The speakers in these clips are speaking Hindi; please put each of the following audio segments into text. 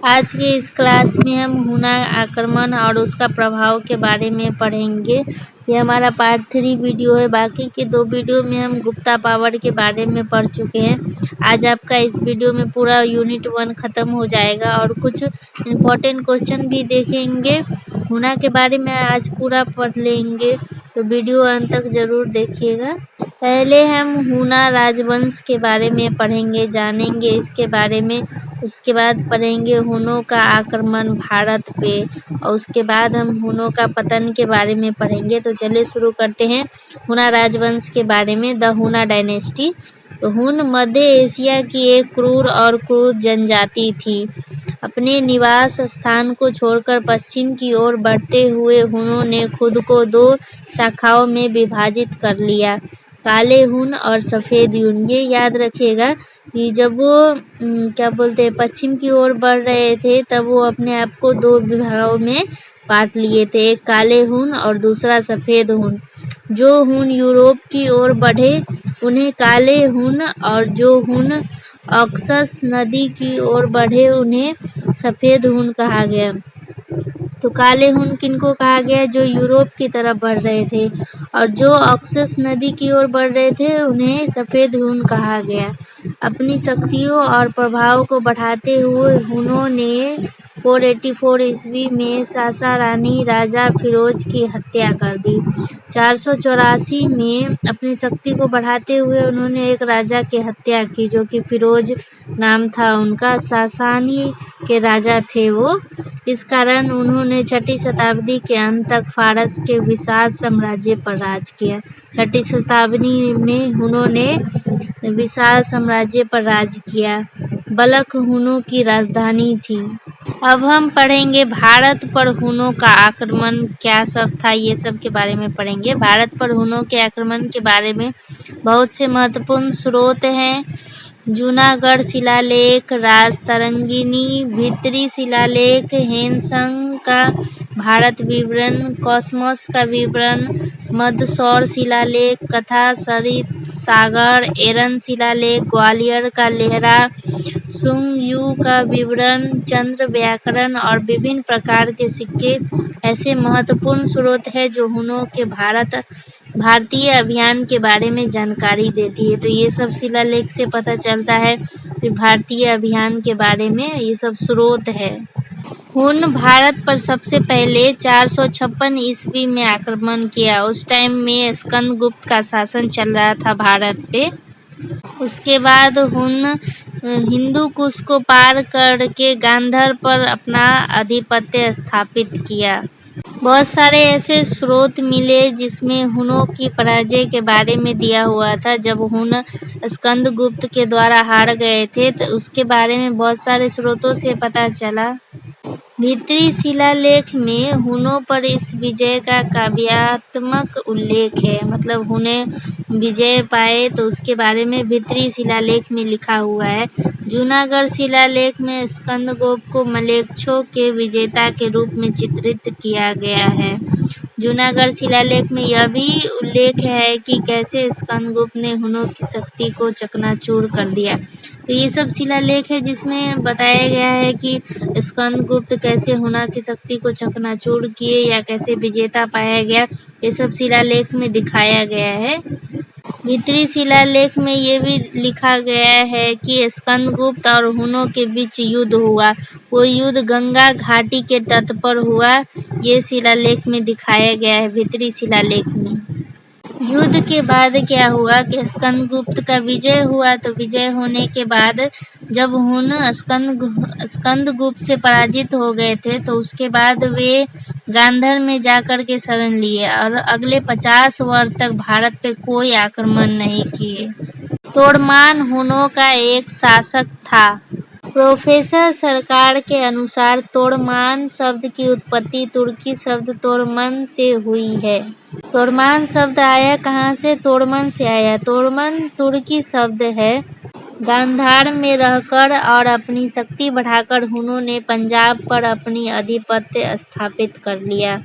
आज के इस क्लास में हम हुना आक्रमण और उसका प्रभाव के बारे में पढ़ेंगे। ये हमारा पार्ट 3 वीडियो है। बाकी के 2 वीडियो में हम गुप्ता पावर के बारे में पढ़ चुके हैं। आज आपका इस वीडियो में पूरा यूनिट 1 खत्म हो जाएगा और कुछ इम्पोर्टेंट क्वेश्चन भी देखेंगे। हुना के बारे में आज पूरा पढ़ लेंगे, तो वीडियो अंत तक जरूर देखिएगा। पहले हम हुना राजवंश के बारे में पढ़ेंगे, जानेंगे इसके बारे में। उसके बाद पढ़ेंगे हुनों का आक्रमण भारत पे, और उसके बाद हम हुनों का पतन के बारे में पढ़ेंगे। तो चलिए शुरू करते हैं हुना राजवंश के बारे में। द हुना डायनेस्टी। तो हुन मध्य एशिया की एक क्रूर जनजाति थी। अपने निवास स्थान को छोड़कर पश्चिम की ओर बढ़ते हुए हुनों ने खुद को 2 शाखाओं में विभाजित कर लिया, काले हुन और सफेद हुन। ये याद रखिएगा कि जब वो पश्चिम की ओर बढ़ रहे थे, तब वो अपने आप को 2 विभागों में बांट लिए थे, एक काले हुन और दूसरा सफेद हुन। जो हुन यूरोप की ओर बढ़े उन्हें काले हुन, और जो हुन ऑक्सस नदी की ओर बढ़े उन्हें सफेद हुन कहा गया। तो काले हुन किनको कहा गया? जो यूरोप की तरफ बढ़ रहे थे, और जो ऑक्सस नदी की ओर बढ़ रहे थे उन्हें सफेद हुन कहा गया। अपनी शक्तियों और प्रभाव को बढ़ाते हुए हुनों ने 484 ईस्वी में सासा रानी राजा फिरोज की हत्या कर दी। 484 में अपनी शक्ति को बढ़ाते हुए उन्होंने एक राजा की हत्या की, जो कि फिरोज नाम था उनका। सासानी के राजा थे वो। इस कारण उन्होंने 6ठी शताब्दी के अंत तक फारस के विशाल साम्राज्य पर राज किया। 6ठी शताब्दी में हुनों ने विशाल साम्राज्य पर राज किया। बलख हुनों की राजधानी थी। अब हम पढ़ेंगे भारत पर हुनों का आक्रमण क्या सब था, ये सब के बारे में पढ़ेंगे। भारत पर हुनों के आक्रमण के बारे में बहुत से महत्वपूर्ण स्रोत हैं। जूनागढ़ शिलालेख, राजतरंगिणी, भित्री शिलालेख, हेनसंग का भारत विवरण, कॉसमस का विवरण, मंदसौर शिलालेख, कथा सरित सागर, एरन शिलालेख, ग्वालियर का लेहरा, सुंग यू का विवरण, चंद्र व्याकरण और विभिन्न प्रकार के सिक्के ऐसे महत्वपूर्ण स्रोत हैं जो हुनों के भारतीय अभियान के बारे में जानकारी देती है। तो ये सब शिलालेख से पता चलता है कि भारतीय अभियान के बारे में ये सब स्रोत है। हुन भारत पर सबसे पहले 456 ईस्वी में आक्रमण किया। उस टाइम में स्कंदगुप्त का शासन चल रहा था भारत पे। उसके बाद हुन हिंदू कुश को पार करके गांधार पर अपना आधिपत्य स्थापित किया। बहुत सारे ऐसे स्रोत मिले जिसमें हुनों की पराजय के बारे में दिया हुआ था। जब हुन स्कंदगुप्त के द्वारा हार गए थे, तो उसके बारे में बहुत सारे स्रोतों से पता चला। भित्री शिलालेख में हुनों पर इस विजय का काव्यात्मक उल्लेख है, मतलब हुने विजय पाए तो उसके बारे में भित्री शिलालेख में लिखा हुआ है। जूनागढ़ शिलालेख में स्कंदगुप्त को मलेच्छों के विजेता के रूप में चित्रित किया गया है। जूनागढ़ शिलालेख में यह भी उल्लेख है कि कैसे स्कंदगुप्त ने हुनों की शक्ति को चकनाचूर कर दिया। तो ये सब शिलालेख है जिसमें बताया गया है कि स्कंदगुप्त कैसे हुना की शक्ति को चकनाचूर किए या कैसे विजेता पाया गया, ये सब शिलालेख में दिखाया गया है। भित्री शिलालेख में ये भी लिखा गया है कि स्कंदगुप्त और हुनों के बीच युद्ध हुआ। वो युद्ध गंगा घाटी के तट पर हुआ। ये शिलालेख में दिखाया गया है, भित्री शिलालेख में। युद्ध के बाद क्या हुआ कि स्कंदगुप्त का विजय हुआ। तो विजय होने के बाद जब हुन स्कंदगुप्त से पराजित हो गए थे, तो उसके बाद वे गांधार में जाकर के शरण लिए और अगले 50 वर्ष तक भारत पे कोई आक्रमण नहीं किए। तोड़मान हुनों का एक शासक था। प्रोफेसर सरकार के अनुसार तोड़मान शब्द की उत्पत्ति तुर्की शब्द तोड़मन से हुई है। तोड़मान शब्द आया कहाँ से? तोड़मन से आया। तोड़मन तुर्की शब्द है। गांधार में रहकर और अपनी शक्ति बढ़ाकर हुनों ने पंजाब पर अपनी आधिपत्य स्थापित कर लिया।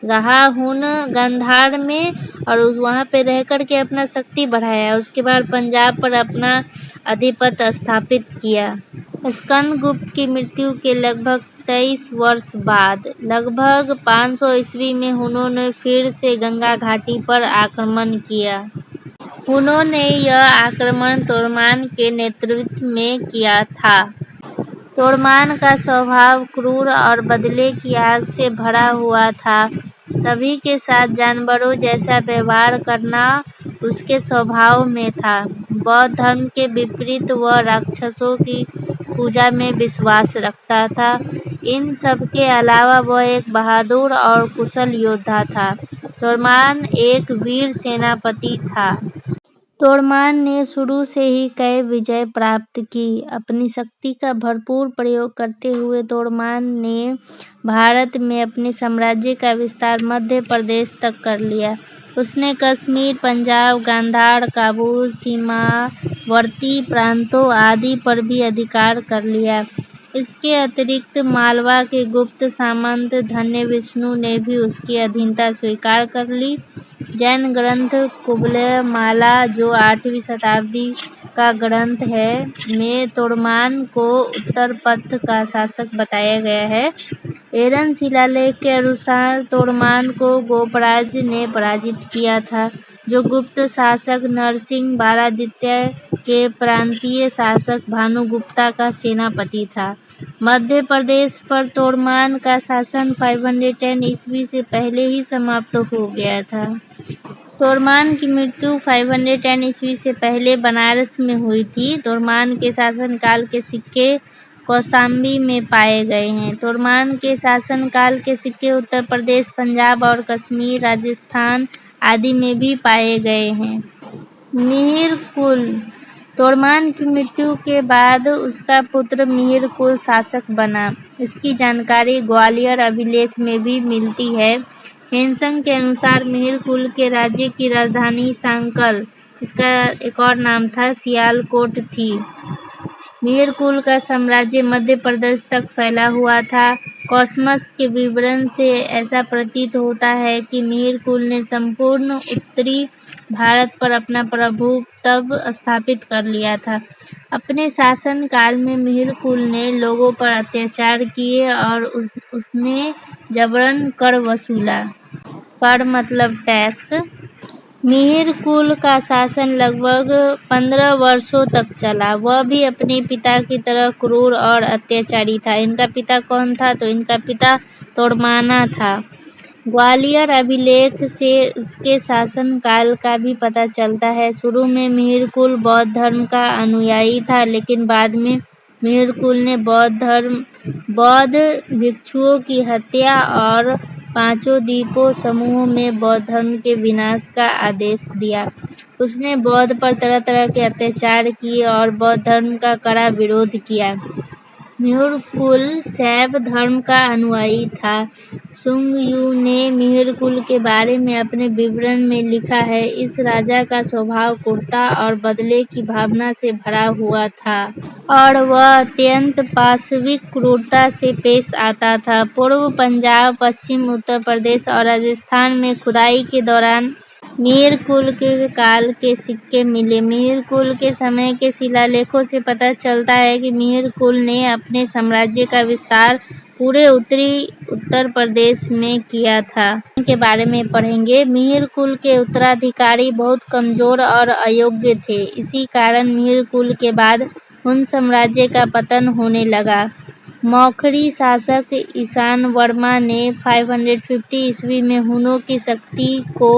रहा हुन गांधार में और वहाँ पे रह कर के अपना शक्ति बढ़ाया। उसके बाद पंजाब पर अपना आधिपत्य स्थापित किया। स्कंदगुप्त की मृत्यु के लगभग 23 वर्ष बाद लगभग 500 ईस्वी में हुनों ने फिर से गंगा घाटी पर आक्रमण किया। हुनों ने यह आक्रमण तोरमान के नेतृत्व में किया था। तोरमान का स्वभाव क्रूर और बदले की आग से भरा हुआ था। सभी के साथ जानवरों जैसा व्यवहार करना उसके स्वभाव में था। बौद्ध धर्म के विपरीत वह राक्षसों की पूजा में विश्वास रखता था। इन सब के अलावा वह एक बहादुर और कुशल योद्धा था। तोरमान एक वीर सेनापति था। तोरमान ने शुरू से ही कई विजय प्राप्त की। अपनी शक्ति का भरपूर प्रयोग करते हुए तोरमान ने भारत में अपने साम्राज्य का विस्तार मध्य प्रदेश तक कर लिया। उसने कश्मीर, पंजाब, गांधार, काबुल, सीमावर्ती प्रांतों आदि पर भी अधिकार कर लिया। इसके अतिरिक्त मालवा के गुप्त सामंत धन्य विष्णु ने भी उसकी अधीनता स्वीकार कर ली। जैन ग्रंथ कुबलयमाला, जो 8वीं शताब्दी का ग्रंथ है, में तोरमान को उत्तर पथ का शासक बताया गया है। एरन शिलालेख के अनुसार तोरमान को गोपराज ने पराजित किया था, जो गुप्त शासक नरसिंह बालादित्य के प्रांतीय शासक भानुगुप्ता का सेनापति था। मध्य प्रदेश पर तोरमान का शासन 510 ईस्वी से पहले ही समाप्त हो गया था। तोरमान की मृत्यु 510 ईस्वी से पहले बनारस में हुई थी। तोरमान के शासनकाल के सिक्के कौशाम्बी में पाए गए हैं। तोरमान के शासनकाल के सिक्के उत्तर प्रदेश, पंजाब और कश्मीर, राजस्थान आदि में भी पाए गए हैं। मिहिरकुल तोरमान की मृत्यु के बाद उसका पुत्र मिहिरकुल शासक बना। इसकी जानकारी ग्वालियर अभिलेख में भी मिलती है। हेनसंग के अनुसार मिहिरकुल के राज्य की राजधानी सांकल, इसका एक और नाम था, सियालकोट थी। मिहिरकुल का साम्राज्य मध्य प्रदेश तक फैला हुआ था। कॉसमस के विवरण से ऐसा प्रतीत होता है कि मिहिरकुल ने संपूर्ण उत्तरी भारत पर अपना प्रभुत्व स्थापित कर लिया था। अपने शासन काल में मिहिरकुल ने लोगों पर अत्याचार किए और उसने जबरन कर वसूला। कर मतलब टैक्स। मिहिरकुल का शासन लगभग 15 वर्षों तक चला। वह भी अपने पिता की तरह क्रूर और अत्याचारी था। इनका पिता कौन था? तो इनका पिता तोरमाना था। ग्वालियर अभिलेख से उसके शासन काल का भी पता चलता है। शुरू में मिहिरकुल बौद्ध धर्म का अनुयायी था, लेकिन बाद में मिहिरकुल ने बौद्ध भिक्षुओं की हत्या और 5 द्वीपों समूह में बौद्ध धर्म के विनाश का आदेश दिया। उसने बौद्ध पर तरह तरह के अत्याचार किए और बौद्ध धर्म का कड़ा विरोध किया। मिहिरकुल शैव धर्म का अनुयायी था। सुंग यू ने मिहिरकुल के बारे में अपने विवरण में लिखा है, इस राजा का स्वभाव क्रूरता और बदले की भावना से भरा हुआ था और वह अत्यंत पाशविक क्रूरता से पेश आता था। पूर्व पंजाब, पश्चिम उत्तर प्रदेश और राजस्थान में खुदाई के दौरान मिहिरकुल के काल के सिक्के मिले। मिहिरकुल के समय के शिलालेखों से पता चलता है कि मिहिरकुल ने अपने साम्राज्य का विस्तार पूरे उत्तरी उत्तर प्रदेश में किया था। के बारे में पढ़ेंगे। मिहिरकुल के उत्तराधिकारी बहुत कमजोर और अयोग्य थे। इसी कारण मिहिरकुल के बाद हुन साम्राज्य का पतन होने लगा। मौखरी शासक ईशान वर्मा ने 550 ईस्वी में हुनों की शक्ति को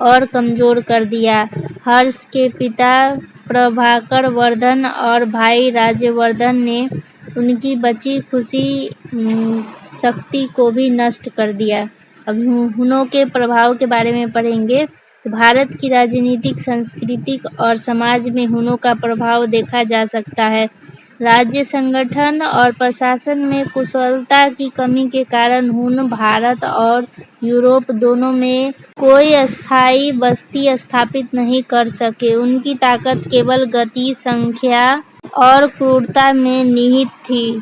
और कमजोर कर दिया। हर्ष के पिता प्रभाकर वर्धन और भाई राज्यवर्धन ने उनकी बची खुशी शक्ति को भी नष्ट कर दिया। अब हुनों के प्रभाव के बारे में पढ़ेंगे। भारत की राजनीतिक, सांस्कृतिक और समाज में हुनों का प्रभाव देखा जा सकता है। राज्य संगठन और प्रशासन में कुशलता की कमी के कारण हुन भारत और यूरोप दोनों में कोई स्थायी बस्ती स्थापित नहीं कर सके। उनकी ताकत केवल गति, संख्या और क्रूरता में निहित थी।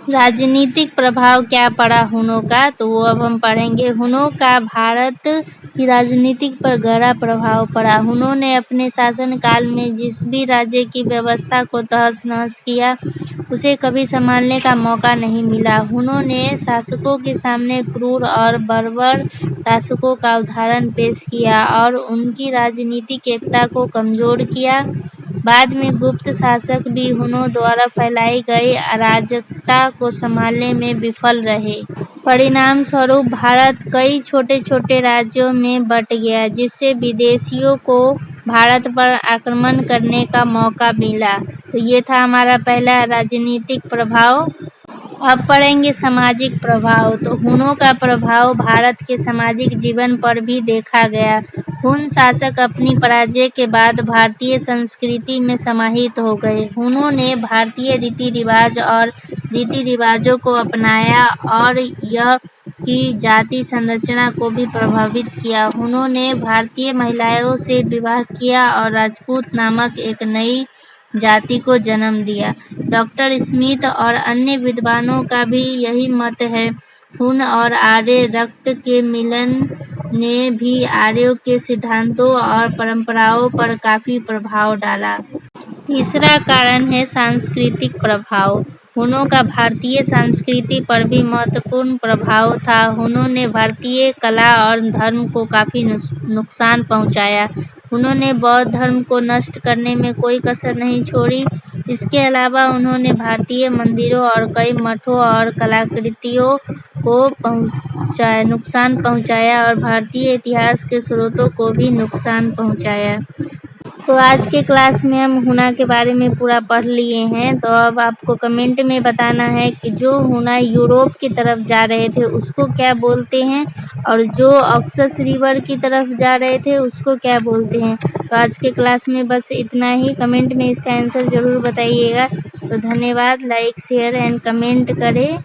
राजनीतिक प्रभाव क्या पड़ा हुनों का, तो वो अब हम पढ़ेंगे। हुनों का भारत की राजनीतिक पर गहरा प्रभाव पड़ा। हुनों ने अपने शासनकाल में जिस भी राज्य की व्यवस्था को तहस-नहस किया, उसे कभी संभालने का मौका नहीं मिला। हुनों ने शासकों के सामने क्रूर और बर्बर शासकों का उदाहरण पेश किया और उनकी राजनीतिक एकता को कमजोर किया। बाद में गुप्त शासक भी हुनों द्वारा फैलाई गई अराजकता को संभालने में विफल रहे। परिणाम स्वरूप भारत कई छोटे-छोटे राज्यों में बँट गया, जिससे विदेशियों को भारत पर आक्रमण करने का मौका मिला। तो ये था हमारा पहला राजनीतिक प्रभाव। अब पढ़ेंगे सामाजिक प्रभाव। तो हुनों का प्रभाव भारत के सामाजिक जीवन पर भी देखा गया। हुन शासक अपनी पराजय के बाद भारतीय संस्कृति में समाहित हो गए। हुनों ने भारतीय रीति-रिवाज और रीति-रिवाजों को अपनाया और यह की जाति संरचना को भी प्रभावित किया। हुनों ने भारतीय महिलाओं से विवाह किया और राजपूत नामक एक नई जाति को जन्म दिया। डॉक्टर स्मिथ और अन्य विद्वानों का भी यही मत है। हुन और आर्य रक्त के मिलन ने भी आर्यों के सिद्धांतों और परंपराओं पर काफी प्रभाव डाला। तीसरा कारण है सांस्कृतिक प्रभाव। हुनों का भारतीय संस्कृति पर भी महत्वपूर्ण प्रभाव था। हुनों ने भारतीय कला और धर्म को काफी नुकसान पहुंचाया। उन्होंने बौद्ध धर्म को नष्ट करने में कोई कसर नहीं छोड़ी। इसके अलावा उन्होंने भारतीय मंदिरों और कई मठों और कलाकृतियों को नुकसान पहुंचाया और भारतीय इतिहास के स्रोतों को भी नुकसान पहुंचाया। तो आज के क्लास में हम हुना के बारे में पूरा पढ़ लिए हैं। तो अब आपको कमेंट में बताना है कि जो हुना यूरोप की तरफ जा रहे थे उसको क्या बोलते हैं, और जो ऑक्सस रिवर की तरफ जा रहे थे उसको क्या बोलते हैं। तो आज के क्लास में बस इतना ही। कमेंट में इसका आंसर ज़रूर बताइएगा। तो धन्यवाद। लाइक, शेयर एंड कमेंट करें।